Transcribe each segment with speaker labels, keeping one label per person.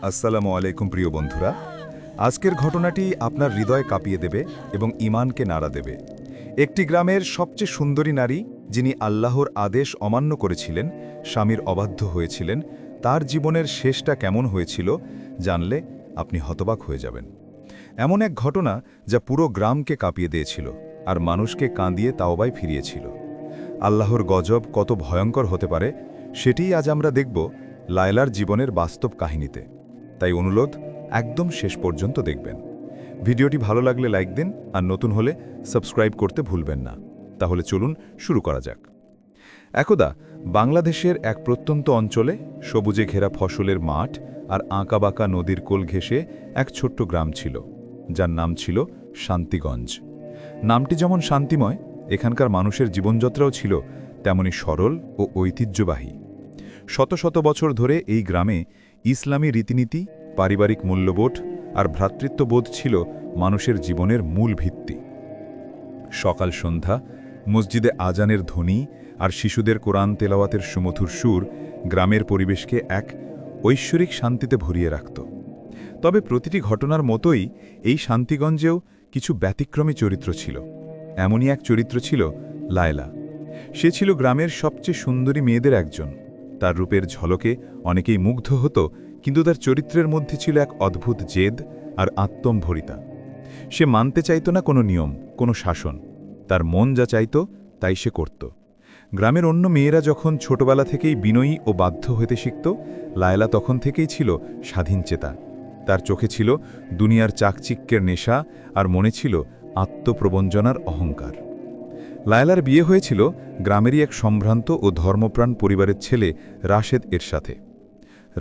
Speaker 1: আসসালামু আলাইকুম প্রিয় বন্ধুরা। আজকের ঘটনাটি আপনার হৃদয় কাঁপিয়ে দেবে এবং ঈমানকে নাড়া দেবে। একটি গ্রামের সবচেয়ে সুন্দরী নারী, যিনি আল্লাহর আদেশ অমান্য করেছিলেন, স্বামীর অবাধ্য হয়েছিলেন, তার জীবনের শেষটা কেমন হয়েছিল জানলে আপনি হতবাক হয়ে যাবেন। এমন এক ঘটনা যা পুরো গ্রামকে কাঁপিয়ে দিয়েছিল আর মানুষকে কাঁদিয়ে তাওবায় ফিরিয়েছিল। আল্লাহর গজব কত ভয়ঙ্কর হতে পারে সেটিই আজ আমরা দেখব লায়লার জীবনের বাস্তব কাহিনীতে। তাই অনুরোধ, একদম শেষ পর্যন্ত দেখবেন। ভিডিওটি ভালো লাগলে লাইক দিন আর নতুন হলে সাবস্ক্রাইব করতে ভুলবেন না। তাহলে চলুন শুরু করা যাক। একদা বাংলাদেশের এক প্রত্যন্ত অঞ্চলে সবুজে ঘেরা ফসলের মাঠ আর আঁকাবাঁকা নদীর কোল ঘেঁষে এক ছোট্ট গ্রাম ছিল, যার নাম ছিল শান্তিগঞ্জ। নামটি যেমন শান্তিময়, এখানকার মানুষের জীবনযাত্রাও ছিল তেমনি সরল ও ঐতিহ্যবাহী। শত শত বছর ধরে এই গ্রামে ইসলামী রীতিনীতি, পারিবারিক মূল্যবোধ আর ভ্রাতৃত্ববোধ ছিল মানুষের জীবনের মূল ভিত্তি। সকাল সন্ধ্যা মসজিদে আজানের ধ্বনি আর শিশুদের কোরআন তেলাওয়াতের সুমধুর সুর গ্রামের পরিবেশকে এক ঐশ্বরিক শান্তিতে ভরিয়ে রাখত। তবে প্রতিটি ঘটনার মতোই এই শান্তিগঞ্জেও কিছু ব্যতিক্রমী চরিত্র ছিল। এমনই এক চরিত্র ছিল লায়লা। সে ছিল গ্রামের সবচেয়ে সুন্দরী মেয়েদের একজন। তার রূপের ঝলকে অনেকেই মুগ্ধ হতো, কিন্তু তার চরিত্রের মধ্যে ছিল এক অদ্ভুত জেদ আর আত্মম্ভরিতা। সে মানতে চাইত না কোনো নিয়ম, কোনো শাসন। তার মন যা চাইত তাই সে করত। গ্রামের অন্য মেয়েরা যখন ছোটবেলা থেকেই বিনয়ী ও বাধ্য হতে শিখত, লায়লা তখন থেকেই ছিল স্বাধীন চেতা। তার চোখে ছিল দুনিয়ার চাকচিক্যের নেশা আর মনে ছিল আত্মপ্রবঞ্জনার অহংকার। লায়লার বিয়ে হয়েছিল গ্রামেরই এক সম্ভ্রান্ত ও ধর্মপ্রাণ পরিবারের ছেলে রাশেদ এর সাথে।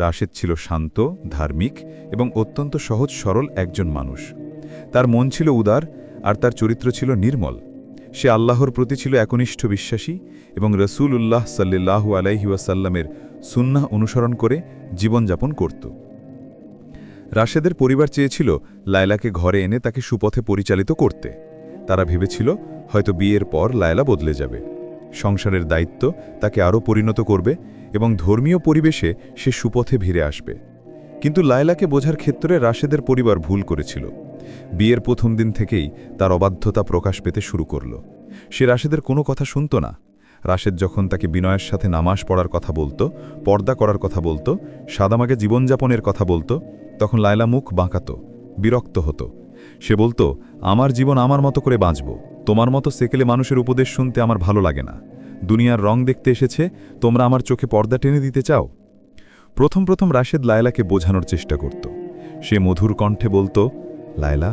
Speaker 1: রাশেদ ছিল শান্ত, ধার্মিক এবং অত্যন্ত সহজ সরল একজন মানুষ। তার মন ছিল উদার আর তার চরিত্র ছিল নির্মল। সে আল্লাহর প্রতি ছিল একনিষ্ঠ বিশ্বাসী এবং রসূলুল্লাহ সাল্লাল্লাহু আলাইহি ওয়াসাল্লামের সুন্নাহ অনুসরণ করে জীবনযাপন করত। রাশেদের পরিবার চেয়েছিল লায়লাকে ঘরে এনে তাকে সুপথে পরিচালিত করতে। তারা ভেবেছিল হয়তো বিয়ের পর লায়লা বদলে যাবে, সংসারের দায়িত্ব তাকে আরও পরিণত করবে এবং ধর্মীয় পরিবেশে সে সুপথে ভিড়ে আসবে। কিন্তু লায়লাকে বোঝার ক্ষেত্রে রাশেদের পরিবার ভুল করেছিল। বিয়ের প্রথম দিন থেকেই তার অবাধ্যতা প্রকাশ পেতে শুরু করল। সে রাশেদের কোনো কথা শুনত না। রাশেদ যখন তাকে বিনয়ের সাথে নামাজ পড়ার কথা বলতো, পর্দা করার কথা বলতো, সাদামাগে জীবনযাপনের কথা বলতো, তখন লায়লা মুখ বাঁকাত, বিরক্ত হতো। সে বলতো, আমার জীবন আমার মতো করে বাঁচব, তোমার মতো সেকেলে মানুষের উপদেশ শুনতে আমার ভালো লাগে না। দুনিয়ার রং দেখতে এসেছে, তোমরা আমার চোখে পর্দা টেনে দিতে চাও। প্রথম প্রথম রাশেদ লায়লাকে বোঝানোর চেষ্টা করত। সে মধুর কণ্ঠে বলতো, লায়লা,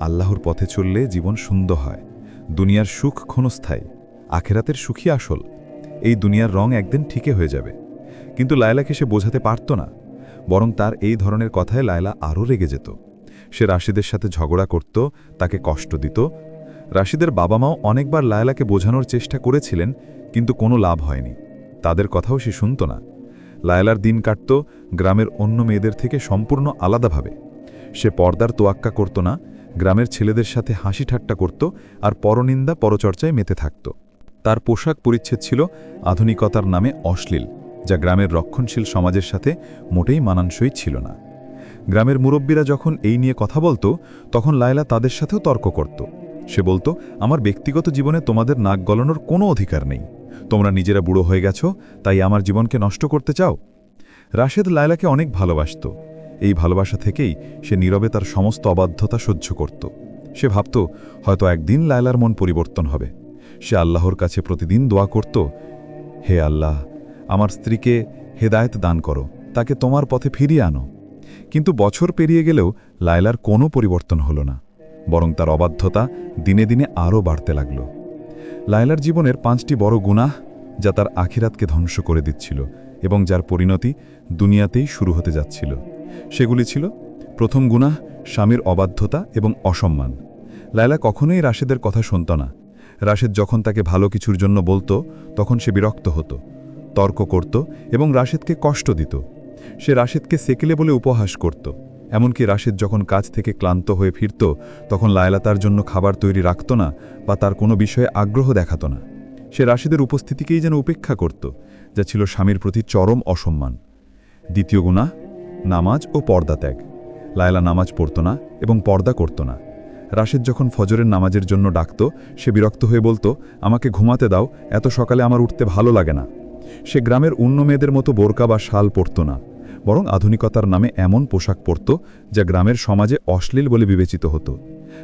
Speaker 1: আল্লাহর পথে চললে জীবন সুন্দর হয়। দুনিয়ার সুখ ক্ষণস্থায়ী, আখেরাতের সুখী আসল। এই দুনিয়ার রং একদিন ঠিকই হয়ে যাবে। কিন্তু লায়লাকে সে বোঝাতে পারত না, বরং তার এই ধরনের কথায় লায়লা আরও রেগে যেত। সে রাশিদের সাথে ঝগড়া করত, তাকে কষ্ট দিত। রাশিদের বাবা মাও অনেকবার লায়লাকে বোঝানোর চেষ্টা করেছিলেন, কিন্তু কোনো লাভ হয়নি। তাদের কথাও সে শুনত না। লায়লার দিন কাটত গ্রামের অন্য মেয়েদের থেকে সম্পূর্ণ আলাদাভাবে। সে পর্দার তোয়াক্কা করত না, গ্রামের ছেলেদের সাথে হাসি ঠাট্টা করত আর পরনিন্দা পরচর্চায় মেতে থাকত। তার পোশাক পরিচ্ছেদ ছিল আধুনিকতার নামে অশ্লীল, যা গ্রামের রক্ষণশীল সমাজের সাথে মোটেই মানানসই ছিল না। গ্রামের মুরব্বীরা যখন এই নিয়ে কথা বলতো, তখন লায়লা তাদের সাথেও তর্ক করত। সে বলতো, আমার ব্যক্তিগত জীবনে তোমাদের নাক গলানোর কোনো অধিকার নেই। তোমরা নিজেরা বুড়ো হয়ে গেছো, তাই আমার জীবনকে নষ্ট করতে চাও। রাশেদ লায়লাকে অনেক ভালোবাসত। এই ভালোবাসা থেকেই সে নীরবে তার সমস্ত অবাধ্যতা সহ্য করত। সে ভাবত, হয়তো একদিন লায়লার মন পরিবর্তন হবে। সে আল্লাহর কাছে প্রতিদিন দোয়া করত, হে আল্লাহ, আমার স্ত্রীকে হেদায়েত দান করো, তাকে তোমার পথে ফিরিয়ে আনো। কিন্তু বছর পেরিয়ে গেলেও লায়লার কোনো পরিবর্তন হলো না, বরং তার অবাধ্যতা দিনে দিনে আরও বাড়তে লাগল। লায়লার জীবনের 5টি বড় গুনাহ, যা তার আখিরাতকে ধ্বংস করে দিচ্ছিল এবং যার পরিণতি দুনিয়াতেই শুরু হতে যাচ্ছিল। সেগুলি ছিল: প্রথম গুনাহ, স্বামীর অবাধ্যতা এবং অসম্মান। লায়লা কখনোই রাশেদের কথা শুনত না। রাশেদ যখন তাকে ভালো কিছুর জন্য বলতো, তখন সে বিরক্ত হতো, তর্ক করত এবং রাশেদকে কষ্ট দিত। সে রাশেদকে সেকেলে বলে উপহাস করত। এমনকি রাশেদ যখন কাজ থেকে ক্লান্ত হয়ে ফিরত, তখন লায়লা তার জন্য খাবার তৈরি রাখত না বা তার কোনো বিষয়ে আগ্রহ দেখাত না। সে রাশেদের উপস্থিতিকেই যেন উপেক্ষা করত, যা ছিল স্বামীর প্রতি চরম অসম্মান। দ্বিতীয় গুনাহ,
Speaker 2: নামাজ ও পর্দা ত্যাগ। লায়লা নামাজ পড়ত না এবং পর্দা করত না। রাশেদ যখন ফজরের নামাজের জন্য ডাকত, সে বিরক্ত হয়ে বলতো, আমাকে ঘুমাতে দাও, এত সকালে আমার উঠতে ভালো লাগে না। সে গ্রামের অন্য মেয়েদের মতো বোরকা বা শাল পরত না, বরং আধুনিকতার নামে এমন পোশাক পরত যা গ্রামের সমাজে অশ্লীল বলে বিবেচিত হতো।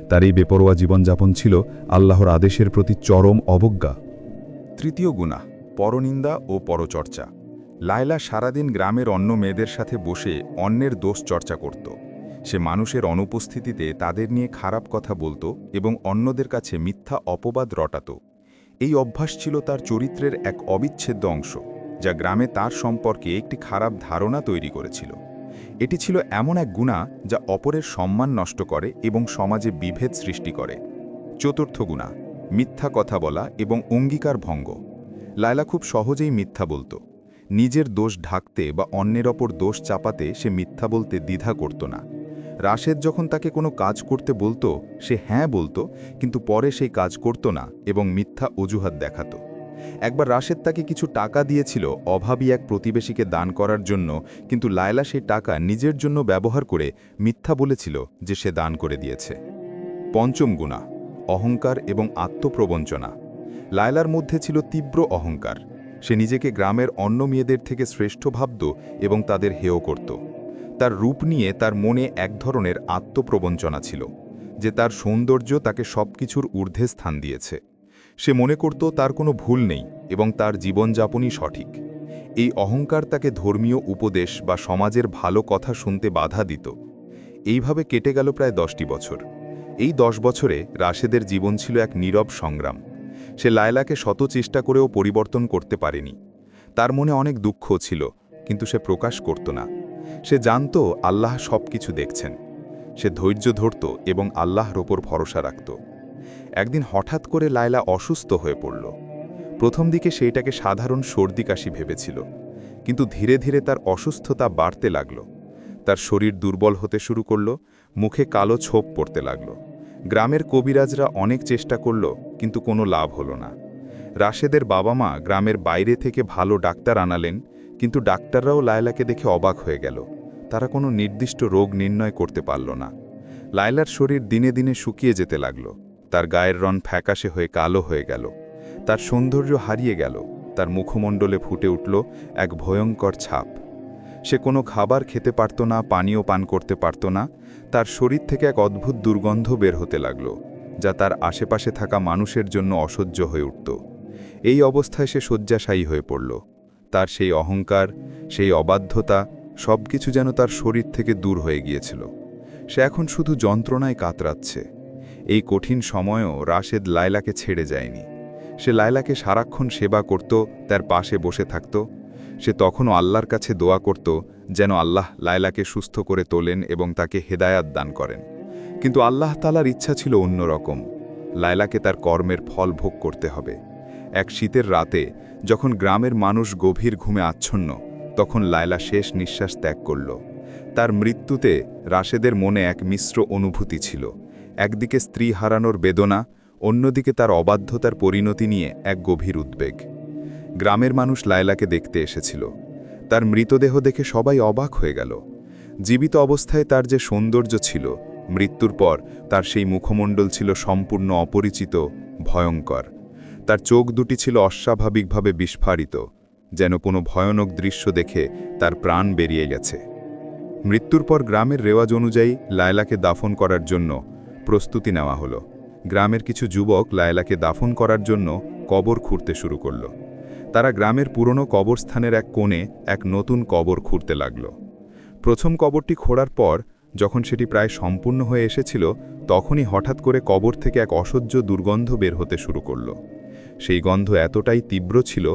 Speaker 2: তার এই বেপরোয়া জীবনযাপন ছিল আল্লাহর আদেশের প্রতি চরম অবজ্ঞা।
Speaker 1: তৃতীয় গুনাহ, পরনিন্দা ও পরচর্চা। লায়লা সারাদিন গ্রামের অন্য মেয়েদের সাথে বসে অন্যের দোষ চর্চা করত। সে মানুষের অনুপস্থিতিতে তাদের নিয়ে খারাপ কথা বলতো এবং অন্যদের কাছে মিথ্যা অপবাদ রটাত। এই অভ্যাস ছিল তার চরিত্রের এক অবিচ্ছেদ্য অংশ, যা গ্রামে তার সম্পর্কে একটি খারাপ ধারণা তৈরি করেছিল। এটি ছিল এমন এক গুনাহ যা অপরের সম্মান নষ্ট করে এবং সমাজে বিভেদ সৃষ্টি করে। চতুর্থ গুনাহ, মিথ্যা কথা বলা এবং অঙ্গীকার ভঙ্গ। লায়লা খুব সহজেই মিথ্যা বলত। নিজের দোষ ঢাকতে বা অন্যের ওপর দোষ চাপাতে সে মিথ্যা বলতে দ্বিধা করত না। রাশেদ যখন তাকে কোনো কাজ করতে বলতো, সে হ্যাঁ বলতো, কিন্তু পরে সেই কাজ করত না এবং মিথ্যা অজুহাত দেখাত। একবার রাশেদ তাকে কিছু টাকা দিয়েছিল অভাবী এক প্রতিবেশীকে দান করার জন্য, কিন্তু লায়লা সেই টাকা নিজের জন্য ব্যবহার করে মিথ্যা বলেছিল যে সে দান করে দিয়েছে। পঞ্চম গুনাহ, অহংকার এবং আত্মপ্রবঞ্চনা। লায়লার মধ্যে ছিল তীব্র অহংকার। সে নিজেকে গ্রামের অন্য মেয়েদের থেকে শ্রেষ্ঠ ভাবত এবং তাদের হেয় করত। তার রূপ নিয়ে তার মনে এক ধরনের আত্মপ্রবঞ্চনা ছিল, যে তার সৌন্দর্য তাকে সবকিছুর ঊর্ধ্বে স্থান দিয়েছে। সে মনে করত তার কোনো ভুল নেই এবং তার জীবনযাপনই সঠিক। এই অহংকার তাকে ধর্মীয় উপদেশ বা সমাজের ভালো কথা শুনতে বাধা দিত। এইভাবে কেটে গেল প্রায় 10টি বছর। এই 10 বছরে রাশেদের জীবন ছিল এক নীরব সংগ্রাম। সে লায়লাকে শত চেষ্টা করেও পরিবর্তন করতে পারেনি। তার মনে অনেক দুঃখ ছিল, কিন্তু সে প্রকাশ করত না। সে জানত আল্লাহ সব কিছু দেখছেন। সে ধৈর্য ধরত এবং আল্লাহর ওপর ভরসা রাখত। একদিন হঠাৎ করে লায়লা অসুস্থ হয়ে পড়ল। প্রথম দিকে সেইটাকে সাধারণ সর্দি কাশি ভেবেছিল, কিন্তু ধীরে ধীরে তার অসুস্থতা বাড়তে লাগল। তার শরীর দুর্বল হতে শুরু করল, মুখে কালো ছোপ পড়তে লাগল। গ্রামের কবিরাজরা অনেক চেষ্টা করল, কিন্তু কোনো লাভ হলো না। রাশেদের বাবা মা গ্রামের বাইরে থেকে ভালো ডাক্তার আনালেন, কিন্তু ডাক্তাররাও লায়লাকে দেখে অবাক হয়ে গেল। তারা কোনো নির্দিষ্ট রোগ নির্ণয় করতে পারল না। লায়লার শরীর দিনে দিনে শুকিয়ে যেতে লাগল। তার গায়ের রং ফ্যাকাশে হয়ে কালো হয়ে গেল। তার সৌন্দর্য হারিয়ে গেল। তার মুখমণ্ডলে ফুটে উঠল এক ভয়ঙ্কর ছাপ। সে কোনো খাবার খেতে পারত না, পানীয় পান করতে পারত না। তার শরীর থেকে এক অদ্ভুত দুর্গন্ধ বের হতে লাগল, যা তার আশেপাশে থাকা মানুষের জন্য অসহ্য হয়ে উঠত। এই অবস্থায় সে শয্যাশায়ী হয়ে পড়ল। তার সেই অহংকার, সেই অবাধ্যতা, সবকিছু যেন তার শরীর থেকে দূর হয়ে গিয়েছিল। সে এখন শুধু যন্ত্রণায় কাতরাচ্ছে। এই কঠিন সময়ও রাশেদ লায়লাকে ছেড়ে যায়নি। সে লায়লাকে সারাক্ষণ সেবা করত, তার পাশে বসে থাকত। সে তখনও আল্লাহর কাছে দোয়া করত যেন আল্লাহ লায়লাকে সুস্থ করে তোলেন এবং তাকে হেদায়াত দান করেন। কিন্তু আল্লাহ তাআলার ইচ্ছা ছিল অন্যরকম। লায়লাকে তার কর্মের ফল ভোগ করতে হবে। এক শীতের রাতে যখন গ্রামের মানুষ গভীর ঘুমে আচ্ছন্ন, তখন লায়লা শেষ নিঃশ্বাস ত্যাগ করল। তার মৃত্যুতে রাশেদের মনে এক মিশ্র অনুভূতি ছিল। একদিকে স্ত্রী হারানোর বেদনা, অন্যদিকে তার অবাধ্যতার পরিণতি নিয়ে এক গভীর উদ্বেগ। গ্রামের মানুষ লায়লাকে দেখতে এসেছিল। তার মৃতদেহ দেখে সবাই অবাক হয়ে গেল। জীবিত অবস্থায় তার যে সৌন্দর্য ছিল, মৃত্যুর পর তার সেই মুখমণ্ডল ছিল সম্পূর্ণ অপরিচিত, ভয়ঙ্কর। তার চোখ দুটি ছিল অস্বাভাবিকভাবে বিস্ফারিত, যেন কোনো ভয়ানক দৃশ্য দেখে তার প্রাণ বেরিয়ে গেছে। মৃত্যুর পর গ্রামের রেওয়াজ অনুযায়ী লায়লাকে দাফন করার জন্য প্রস্তুতি নেওয়া হলো। গ্রামের কিছু যুবক লায়লাকে দাফন করার জন্য কবর খুঁড়তে শুরু করল। তারা গ্রামের পুরনো কবরস্থানের এক কোণে এক নতুন কবর খুঁড়তে লাগল। প্রথম কবরটি খোঁড়ার পর যখন সেটি প্রায় সম্পূর্ণ হয়ে এসেছিল, তখনই হঠাৎ করে কবর থেকে এক অসহ্য দুর্গন্ধ বের হতে শুরু করল। সেই গন্ধ এতটাই তীব্র ছিল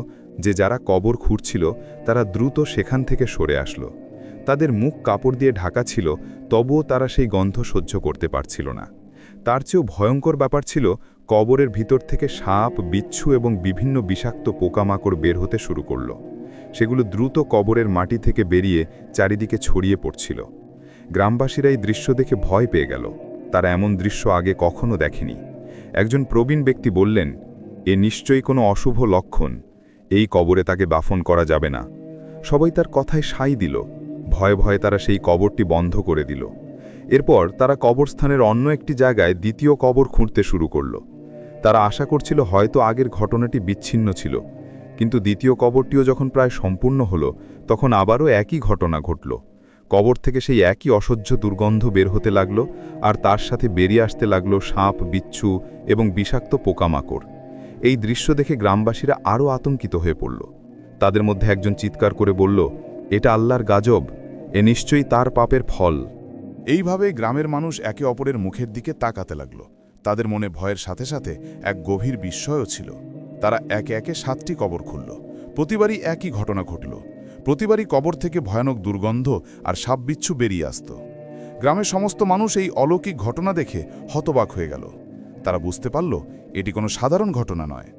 Speaker 1: যে যারা কবর খুঁড়ছিল তারা দ্রুত সেখান থেকে সরে আসলো। তাদের মুখ কাপড় দিয়ে ঢাকা ছিল, তবুও তারা সেই গন্ধ সহ্য করতে পারছিল না। তার চেয়েও ভয়ঙ্কর ব্যাপার ছিল, কবরের ভিতর থেকে সাপ, বিচ্ছু এবং বিভিন্ন বিষাক্ত পোকামাকড় বের হতে শুরু করল। সেগুলো দ্রুত কবরের মাটি থেকে বেরিয়ে চারিদিকে ছড়িয়ে পড়ছিল। গ্রামবাসীরা এই দৃশ্য দেখে ভয় পেয়ে গেল। তারা এমন দৃশ্য আগে কখনো দেখেনি। একজন প্রবীণ ব্যক্তি বললেন, এ নিশ্চয়ই কোনো অশুভ লক্ষণ। এই কবরে তাকে দাফন করা যাবে না। সবাই তার কথায় সাই দিল,
Speaker 2: ভয়ে ভয়ে তারা সেই কবরটি বন্ধ করে দিল। এরপর তারা কবরস্থানের অন্য একটি জায়গায় দ্বিতীয় কবর খুঁড়তে শুরু করল। তারা আশা করছিল হয়তো আগের ঘটনাটি বিচ্ছিন্ন ছিল, কিন্তু দ্বিতীয় কবরটিও যখন প্রায় সম্পূর্ণ হলো তখন আবারও একই ঘটনা ঘটল। কবর থেকে সেই একই অসহ্য দুর্গন্ধ বের হতে লাগল, আর তার সাথে বেরিয়ে আসতে লাগলো সাপ, বিচ্ছু এবং বিষাক্ত পোকামাকড়। এই দৃশ্য দেখে গ্রামবাসীরা আরও আতঙ্কিত হয়ে পড়ল। তাদের মধ্যে একজন চিৎকার করে বলল, এটা আল্লাহর গাজব, এ নিশ্চয়ই তার পাপের ফল।
Speaker 3: এইভাবে গ্রামের মানুষ একে অপরের মুখের দিকে তাকাতে লাগল। তাদের মনে ভয়ের সাথে সাথে এক গভীর বিস্ময়ও ছিল। তারা একে একে 7টি কবর খুলল। প্রতিবারই একই ঘটনা ঘটল। প্রতিবারই কবর থেকে ভয়ানক দুর্গন্ধ আর সাপবিচ্ছু বেরিয়ে আসত। গ্রামের সমস্ত মানুষ এই অলৌকিক ঘটনা দেখে হতবাক হয়ে গেল। তারা বুঝতে পারল এটি কোনো সাধারণ ঘটনা নয়।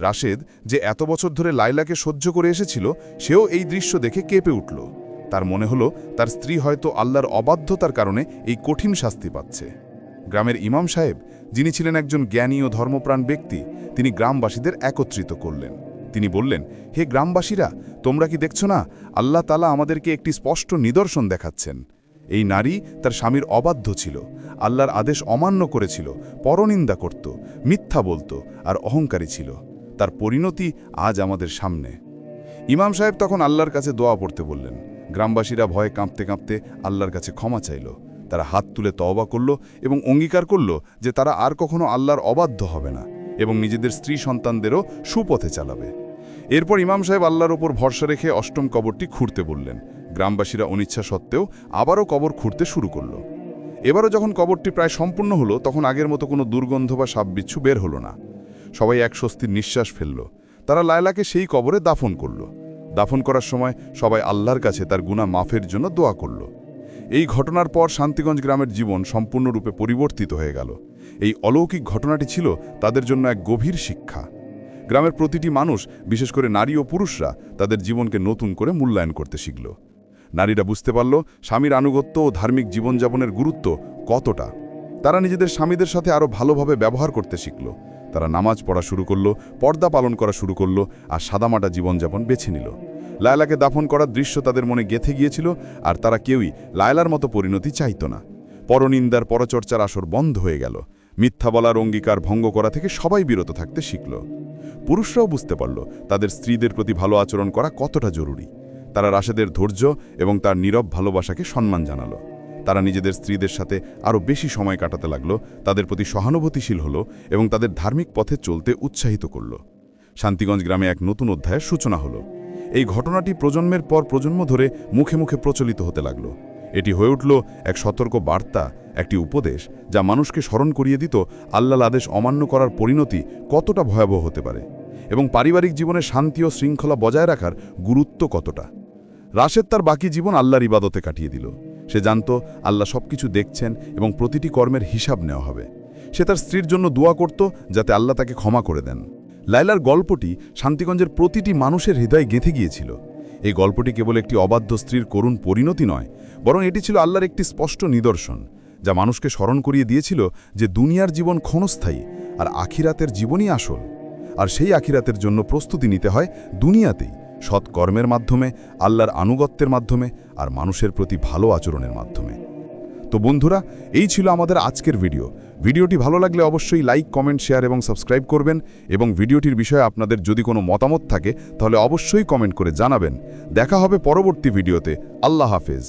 Speaker 3: রাশেদ, যে এত বছর ধরে লাইলাকে সহ্য করে এসেছিল, সেও এই দৃশ্য দেখে কেঁপে উঠল। তার মনে হলো তার স্ত্রী হয়তো আল্লাহর অবাধ্যতার কারণে এই কঠিন শাস্তি পাচ্ছে। গ্রামের ইমাম সাহেব, যিনি ছিলেন একজন জ্ঞানী ও ধর্মপ্রাণ ব্যক্তি, তিনি গ্রামবাসীদের একত্রিত করলেন। তিনি বললেন, হে গ্রামবাসীরা, তোমরা কি দেখছ না, আল্লাহ তাআলা আমাদেরকে একটি স্পষ্ট নিদর্শন দেখাচ্ছেন। এই নারী তার স্বামীর অবাধ্য ছিল, আল্লাহর আদেশ অমান্য করেছিল, পরনিন্দা করত, মিথ্যা বলত আর অহংকারী ছিল। তার পরিণতি আজ আমাদের সামনে। ইমাম সাহেব তখন আল্লাহর কাছে দোয়া পড়তে বললেন। গ্রামবাসীরা ভয়ে কাঁপতে কাঁপতে আল্লাহর কাছে ক্ষমা চাইল। তারা হাত তুলে তওবা করল এবং অঙ্গীকার করল যে তারা আর কখনো আল্লাহর অবাধ্য হবে না এবং নিজেদের স্ত্রী সন্তানদেরও সুপথে চালাবে। এরপর ইমাম সাহেব আল্লাহর ওপর ভরসা রেখে 8ম কবরটি খুঁড়তে বললেন। গ্রামবাসীরা অনিচ্ছা সত্ত্বেও আবারও কবর খুঁড়তে শুরু করল। এবারও যখন কবরটি প্রায় সম্পূর্ণ হলো, তখন আগের মতো কোনো দুর্গন্ধ বা সাপবিচ্ছু বের হলো না। সবাই এক স্বস্তির নিঃশ্বাস ফেলল। তারা লায়লাকে সেই কবরে দাফন করল। দাফন করার সময় সবাই আল্লাহর কাছে তার গুনাহ মাফের জন্য দোয়া করল। এই ঘটনার পর শান্তিগঞ্জ গ্রামের জীবন সম্পূর্ণরূপে পরিবর্তিত হয়ে গেল। এই অলৌকিক ঘটনাটি ছিল তাদের জন্য এক গভীর শিক্ষা। গ্রামের প্রতিটি মানুষ, বিশেষ করে নারী ও পুরুষরা, তাদের জীবনকে নতুন করে মূল্যায়ন করতে শিখল। নারীরা বুঝতে পারল স্বামীর আনুগত্য ও ধার্মিক জীবনযাপনের গুরুত্ব কতটা। তারা নিজেদের স্বামীদের সাথে আরও ভালোভাবে ব্যবহার করতে শিখল। তারা নামাজ পড়া শুরু করল, পর্দা পালন করা শুরু করল আর সাদামাটা জীবনযাপন বেছে নিল। লায়লাকে দাফন করার দৃশ্য তাদের মনে গেঁথে গিয়েছিল, আর তারা কেউই লায়লার মতো পরিণতি চাইত না। পরনিন্দার, পরচর্চার আসর বন্ধ হয়ে গেল। মিথ্যা বলার অঙ্গীকার ভঙ্গ করা থেকে সবাই বিরত থাকতে শিখল। পুরুষরাও বুঝতে পারল তাদের স্ত্রীদের প্রতি ভালো আচরণ করা কতটা জরুরি। তারা রাশেদের ধৈর্য এবং তার নীরব ভালোবাসাকে সম্মান জানালো। তারা নিজেদের স্ত্রীদের সাথে আরও বেশি সময় কাটাতে লাগলো, তাদের প্রতি সহানুভূতিশীল হলো এবং তাদের ধার্মিক পথে চলতে উৎসাহিত করল। শান্তিগঞ্জ গ্রামে এক নতুন অধ্যায়ের সূচনা হলো। এই ঘটনাটি প্রজন্মের পর প্রজন্ম ধরে মুখে মুখে প্রচলিত হতে লাগল। এটি হয়ে উঠল এক সতর্ক বার্তা, একটি উপদেশ, যা মানুষকে স্মরণ করিয়ে দিত আল্লাহর আদেশ অমান্য করার পরিণতি কতটা ভয়াবহ হতে পারে এবং পারিবারিক জীবনে শান্তি ও শৃঙ্খলা বজায় রাখার গুরুত্ব কতটা। রাশেদ তার বাকি জীবন আল্লাহর ইবাদতে কাটিয়ে দিল। সে জানত আল্লাহ সবকিছু দেখছেন এবং প্রতিটি কর্মের হিসাব নেওয়া হবে। সে তার স্ত্রীর জন্য দোয়া করত যাতে আল্লাহ তাকে ক্ষমা করে দেন। লায়লার গল্পটি শান্তিগঞ্জের প্রতিটি মানুষের হৃদয়ে গেঁথে গিয়েছিল। এই গল্পটি কেবল একটি অবাধ্য স্ত্রীর করুণ পরিণতি নয়, বরং এটি ছিল আল্লাহর একটি স্পষ্ট নিদর্শন, যা মানুষকে স্মরণ করিয়ে দিয়েছিল যে দুনিয়ার জীবন ক্ষণস্থায়ী আর আখিরাতের জীবনই আসল। আর সেই আখিরাতের জন্য প্রস্তুতি নিতে হয় দুনিয়াতেই, সৎ কর্মের মাধ্যমে, আল্লাহর আনুগত্যের মাধ্যমে আর মানুষের প্রতি ভালো আচরণের মাধ্যমে। তো বন্ধুরা, এই ছিল আমাদের আজকের ভিডিওটি ভালো লাগলে অবশ্যই লাইক, কমেন্ট, শেয়ার এবং সাবস্ক্রাইব করবেন এবং ভিডিওটির বিষয়ে আপনাদের যদি কোনো মতামত থাকে তাহলে অবশ্যই কমেন্ট করে জানাবেন। দেখা হবে পরবর্তী ভিডিওতে। আল্লাহ হাফেজ।